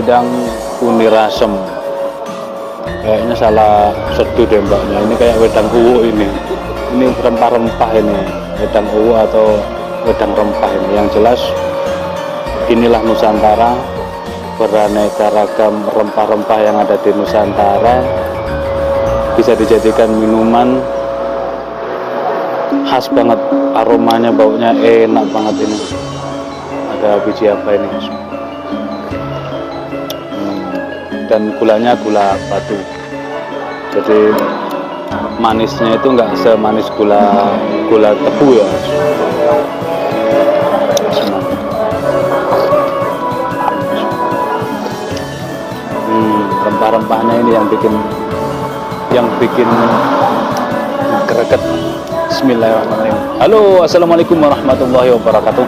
wedang kunirasem. Kayaknya salah seduh deh mbaknya. Ini kayak wedang uwu ini. Ini rempah-rempah ini. Wedang uwu atau wedang rempah ini. Yang jelas inilah Nusantara, beraneka ragam rempah-rempah yang ada di Nusantara bisa dijadikan minuman khas banget, aromanya, baunya enak banget ini. Ada biji apa ini? Dan gulanya gula batu, jadi manisnya itu nggak semanis gula tebu ya. Rempah-rempahnya ini yang bikin greget. Bismillahirrahmanirrahim. Halo, assalamualaikum warahmatullahi wabarakatuh.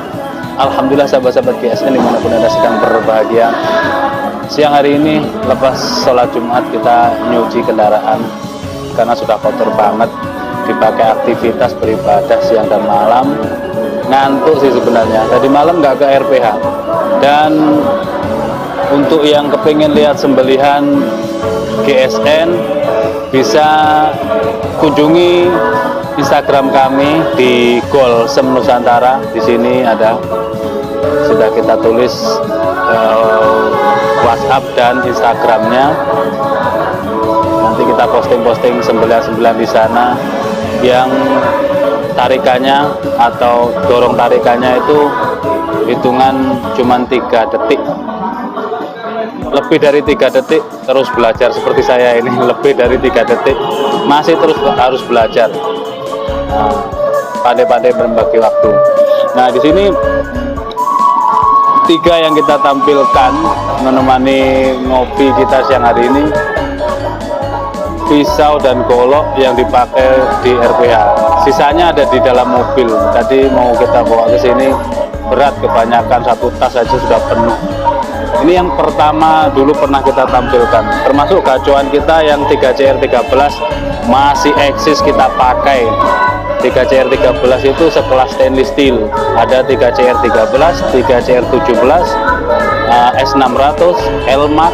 Alhamdulillah sahabat-sahabat GSN dimanapun Anda sedang berbahagia. Siang hari ini lepas sholat Jumat kita nyuci kendaraan karena sudah kotor banget, dipakai aktivitas beribadah siang dan malam. Ngantuk sih sebenarnya, tadi malam nggak ke RPH. Dan untuk yang kepingin lihat sembelihan GSN bisa kunjungi Instagram kami di Golsem Nusantara. Di sini ada, sudah kita tulis WhatsApp dan Instagramnya. Nanti kita posting sembelihan-sembelihan di sana yang tarikannya atau dorong tarikannya itu hitungan cuman 3 detik. Lebih dari 3 detik terus belajar seperti saya ini, lebih dari 3 detik masih terus harus belajar. Pandai-pandai membagi waktu. Nah, di sini 3 yang kita tampilkan menemani ngopi kita siang hari ini, pisau dan golok yang dipakai di RPH. Sisanya ada di dalam mobil. Tadi mau kita bawa ke sini, berat kebanyakan, 1 tas saja sudah penuh. Ini yang pertama dulu pernah kita tampilkan, termasuk gacuan kita yang 3CR13 masih eksis kita pakai. 3CR13 itu sekelas stainless steel, ada 3CR13, 3CR17, S600, Elmac,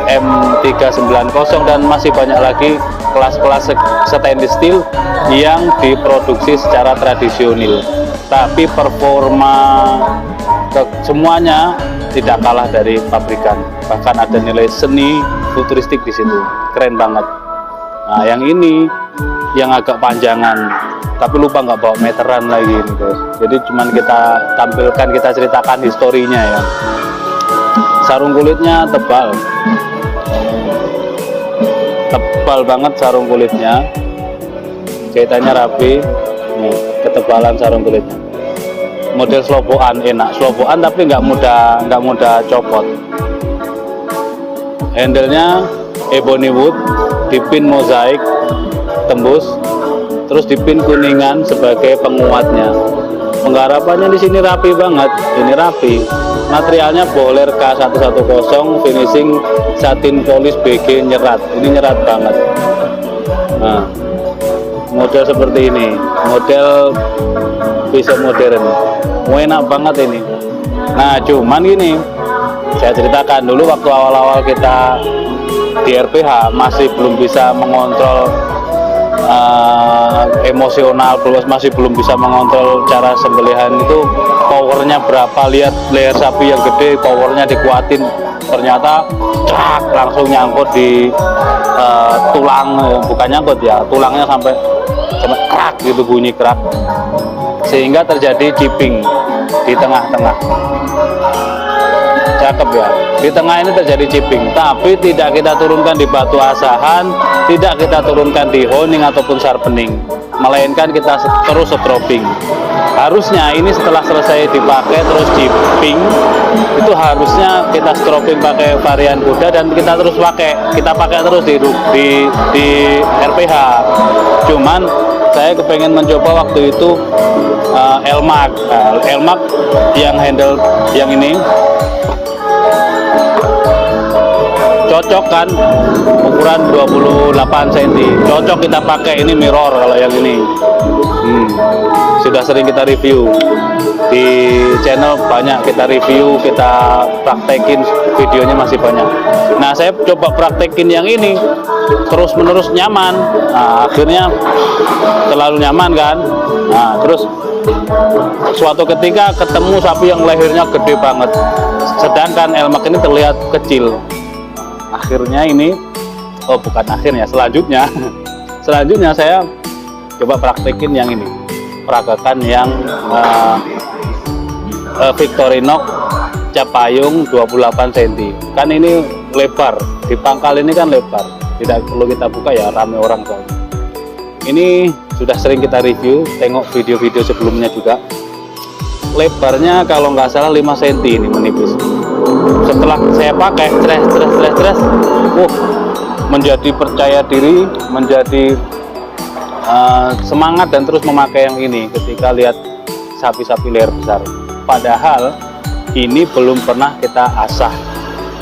M390, dan masih banyak lagi kelas-kelas stainless steel yang diproduksi secara tradisional, tapi performa semuanya tidak kalah dari pabrikan. Bahkan ada nilai seni futuristik di situ, keren banget. Nah, yang ini yang agak panjangan, tapi lupa nggak bawa meteran lagi ini guys. Jadi cuman kita tampilkan, kita ceritakan historinya ya. Sarung kulitnya tebal banget sarung kulitnya, jahitannya rapi. Nih, ketebalan sarung kulitnya. Model slobokan, enak slobokan tapi nggak mudah copot. Handle-nya ebony wood, dipin mozaik tembus, terus dipin kuningan sebagai penguatnya. Penggarapannya di sini rapi banget, ini rapi. Materialnya bohler K110, finishing satin polis BG nyerat. Ini nyerat banget. Nah, model seperti ini, model pisau modern. Enak banget ini. Nah, cuman gini, saya ceritakan dulu waktu awal-awal kita di RPH masih belum bisa mengontrol emosional, masih belum bisa mengontrol cara sembelihan itu, powernya berapa. Lihat leher sapi yang gede, powernya dikuatin, ternyata cak langsung nyangkut di tulang, bukan nyangkut ya, tulangnya sampai krak gitu, bunyi krak, sehingga terjadi chipping di tengah-tengah. Cakep ya, di tengah ini terjadi chipping, tapi tidak kita turunkan di batu asahan, tidak kita turunkan di honing ataupun sharpening, melainkan kita terus strobing. Harusnya ini setelah selesai dipakai terus chipping, itu harusnya kita strobing pakai varian kuda dan kita terus pakai terus di RPH. Cuman saya kepengen mencoba waktu itu Elmac yang handle yang ini cocok kan, ukuran 28 cm, cocok kita pakai. Ini mirror kalau yang ini. Sudah sering kita review di channel, banyak kita review, kita praktekin, videonya masih banyak. Nah, saya coba praktekin yang ini terus menerus nyaman. Nah, akhirnya terlalu nyaman kan. Nah, terus suatu ketika ketemu sapi yang lehernya gede banget, sedangkan Elmax ini terlihat kecil. Akhirnya ini, selanjutnya saya coba praktekin yang ini, peragakan yang Victorinox cap payung 28 cm. Kan ini lebar, di pangkal ini kan lebar, tidak perlu kita buka ya, rame orang soalnya. Ini sudah sering kita review, tengok video-video sebelumnya juga. Lebarnya kalau nggak salah 5 cm ini, menipis. Setelah saya pakai, menjadi percaya diri, menjadi semangat dan terus memakai yang ini ketika lihat sapi-sapi leher besar. Padahal ini belum pernah kita asah,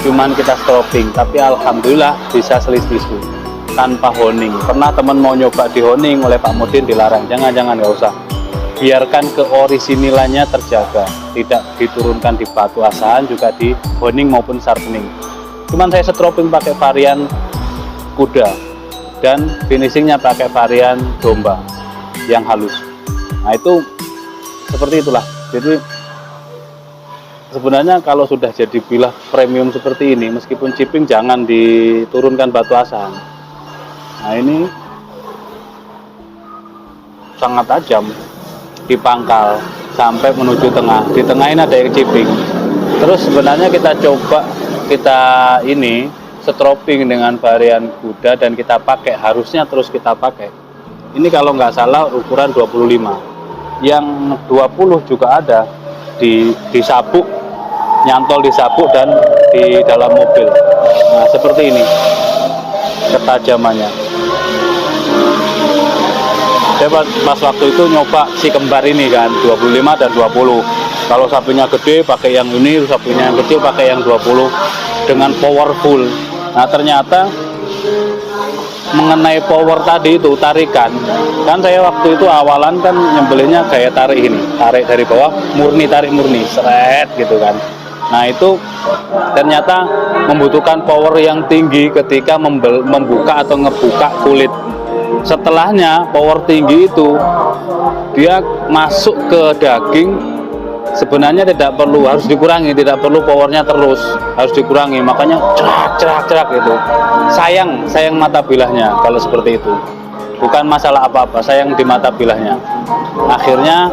cuman kita stropping, tapi alhamdulillah bisa selis-lisu tanpa honing. Pernah teman mau nyoba di honing oleh Pak Mudin, dilarang, jangan nggak usah, biarkan keorisinilannya terjaga, tidak diturunkan di batu asahan, juga di honing maupun sharpening. Cuman saya stropping pakai varian kuda dan finishingnya pakai varian domba yang halus. Nah, itu seperti itulah. Jadi sebenarnya kalau sudah jadi bilah premium seperti ini, meskipun chipping jangan diturunkan batu asahan. Nah, ini sangat tajam di pangkal sampai menuju tengah. Di tengah ini ada yang chipping. Terus sebenarnya kita coba ini stropping dengan varian kuda dan kita pakai, harusnya terus kita pakai. Ini kalau nggak salah ukuran 25. Yang 20 juga ada di sabuk, nyantol di sabuk dan di dalam mobil. Nah, seperti ini ketajamannya. Saya pas waktu itu nyoba si kembar ini kan, 25 dan 20. Kalau sapinya gede pakai yang ini, sapinya yang kecil pakai yang 20 dengan powerful. Nah, ternyata mengenai power tadi itu, tarikan, kan saya waktu itu awalan kan nyembelihnya gaya tarik ini, tarik dari bawah, tarik murni, seret gitu kan. Nah, itu ternyata membutuhkan power yang tinggi ketika membuka atau ngebuka kulit. Setelahnya power tinggi itu dia masuk ke daging, sebenarnya tidak perlu, harus dikurangi, tidak perlu powernya terus, harus dikurangi, makanya cerak gitu. Sayang mata bilahnya kalau seperti itu. Bukan masalah apa-apa, sayang di mata bilahnya. Akhirnya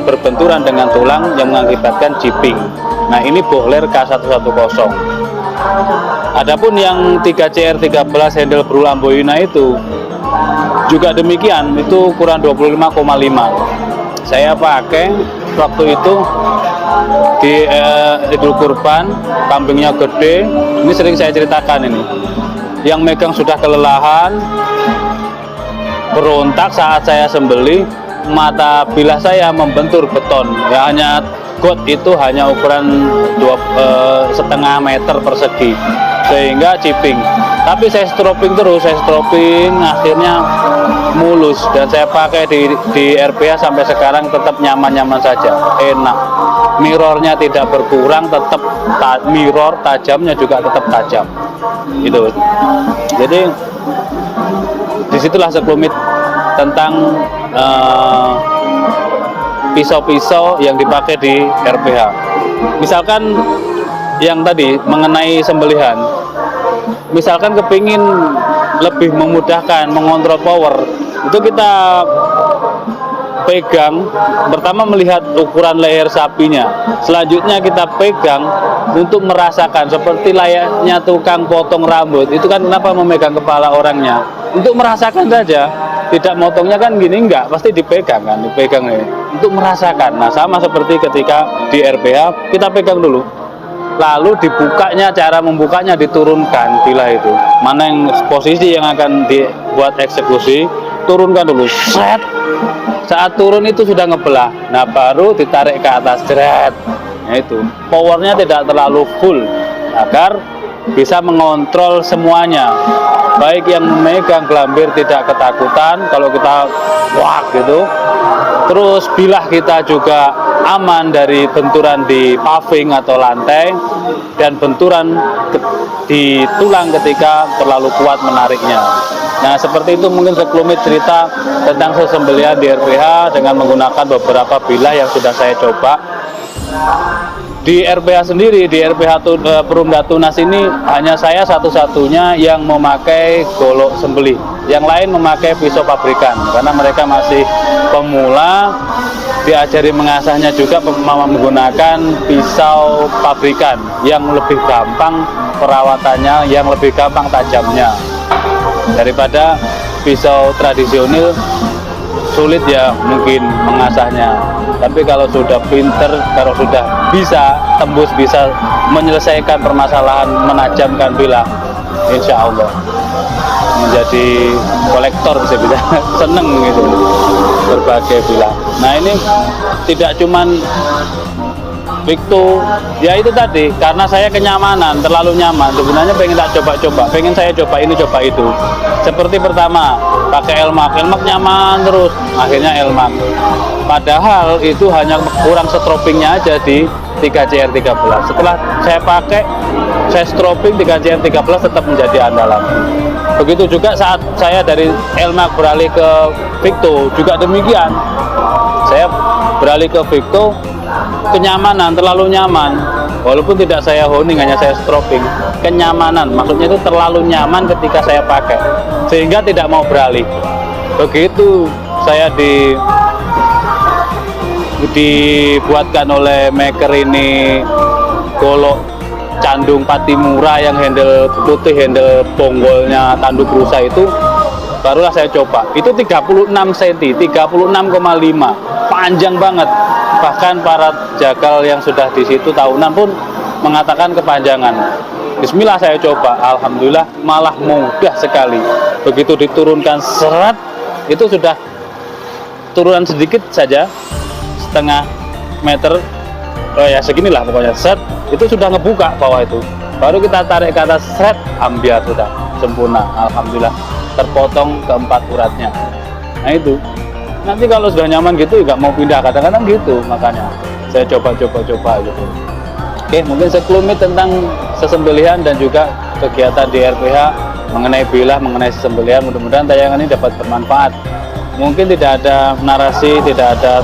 berbenturan dengan tulang yang mengakibatkan chipping. Nah, ini bohler K110. Adapun yang 3CR13 handle Brulamboyuna itu juga demikian, itu ukuran 25,5. Saya pakai waktu itu di Idul Kurban, kambingnya gede. Ini sering saya ceritakan ini. Yang megang sudah kelelahan, berontak saat saya sembelih, mata bilah saya membentur beton. Ya, hanya got itu hanya ukuran 2,5 meter persegi, sehingga chipping. Tapi saya stropping terus, akhirnya mulus, dan saya pakai di RPH sampai sekarang tetap nyaman-nyaman saja, enak. Mirrornya tidak berkurang, tetap mirror, tajamnya juga tetap tajam. Itu. Jadi disitulah sekelumit tentang pisau-pisau yang dipakai di RPH. Misalkan yang tadi mengenai sembelihan, misalkan kepingin lebih memudahkan mengontrol power, itu kita pegang, pertama melihat ukuran leher sapinya, selanjutnya kita pegang untuk merasakan, seperti layaknya tukang potong rambut. Itu kan kenapa memegang kepala orangnya, untuk merasakan saja, tidak motongnya kan gini, enggak, pasti dipegang kan, dipegang ini untuk merasakan. Nah, sama seperti ketika di RPH, kita pegang dulu, lalu dibukanya, cara membukanya diturunkan bilah itu, mana yang posisi yang akan dibuat eksekusi, turunkan dulu, set. Saat turun itu sudah ngebelah, nah baru ditarik ke atas, jeret. Nah, itu powernya tidak terlalu full agar bisa mengontrol semuanya, baik yang memegang gelambir tidak ketakutan kalau kita wah gitu, terus bilah kita juga aman dari benturan di paving atau lantai dan benturan di tulang ketika terlalu kuat menariknya. Nah, seperti itu mungkin sekelumit cerita tentang sesembelihan di RPH dengan menggunakan beberapa bilah yang sudah saya coba. Di RPH sendiri, di RPH Perumda Tunas ini hanya saya satu-satunya yang memakai golok sembelih. Yang lain memakai pisau pabrikan karena mereka masih pemula, diajari mengasahnya juga menggunakan pisau pabrikan yang lebih gampang perawatannya, yang lebih gampang tajamnya daripada pisau tradisional. Sulit ya mungkin mengasahnya, tapi kalau sudah pinter, kalau sudah bisa tembus, bisa menyelesaikan permasalahan menajamkan bilah, insya Allah menjadi kolektor bisa bilang seneng gitu berbagai bilah. Nah, ini tidak cuman Victo, ya itu tadi, karena saya kenyamanan, terlalu nyaman, sebenarnya pengen tak coba-coba, pengen saya coba ini, coba itu. Seperti pertama, pakai Elmax nyaman terus, akhirnya Elmax. Padahal itu hanya kurang stropingnya aja di 3CR13. Setelah saya pakai, saya stroping 3CR13 tetap menjadi andalan. Begitu juga saat saya dari Elmax beralih ke Victo, juga demikian. Saya beralih ke Victo, kenyamanan, terlalu nyaman, walaupun tidak saya honing, hanya saya stroping. Kenyamanan, maksudnya itu terlalu nyaman ketika saya pakai, sehingga tidak mau beralih. Begitu saya dibuatkan oleh maker ini golok Candung Patimura yang handle putih, handle bonggolnya tanduk rusa itu, barulah saya coba. Itu 36 cm, 36,5, panjang banget. Bahkan para jagal yang sudah di situ tahunan pun mengatakan kepanjangan. Bismillah saya coba, alhamdulillah malah mudah sekali. Begitu diturunkan seret, itu sudah turunan sedikit saja, setengah meter, oh ya seginilah pokoknya, set, itu sudah ngebuka bawah itu. Baru kita tarik ke atas, seret, ambiar sudah sempurna, alhamdulillah terpotong keempat uratnya. Nah itu. Nanti kalau sudah nyaman gitu nggak mau pindah, kadang-kadang gitu, makanya saya coba-coba gitu. Oke, mungkin sekelumit tentang sesembelihan dan juga kegiatan di RPH mengenai bilah, mengenai sesembelihan. Mudah-mudahan tayangan ini dapat bermanfaat. Mungkin tidak ada narasi, tidak ada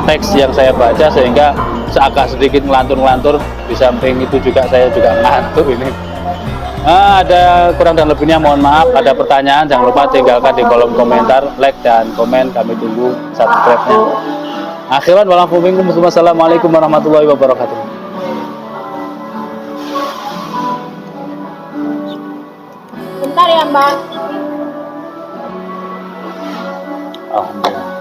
teks yang saya baca sehingga seagak sedikit ngelantur-ngelantur. Di samping itu juga saya juga ngantuk ini. Ada kurang dan lebihnya mohon maaf. Ada pertanyaan jangan lupa tinggalkan di kolom komentar, like dan komen, kami tunggu subscribe-nya. Akhiran wassalamualaikum warahmatullahi wabarakatuh. Bentar ya Mbak. Alhamdulillah.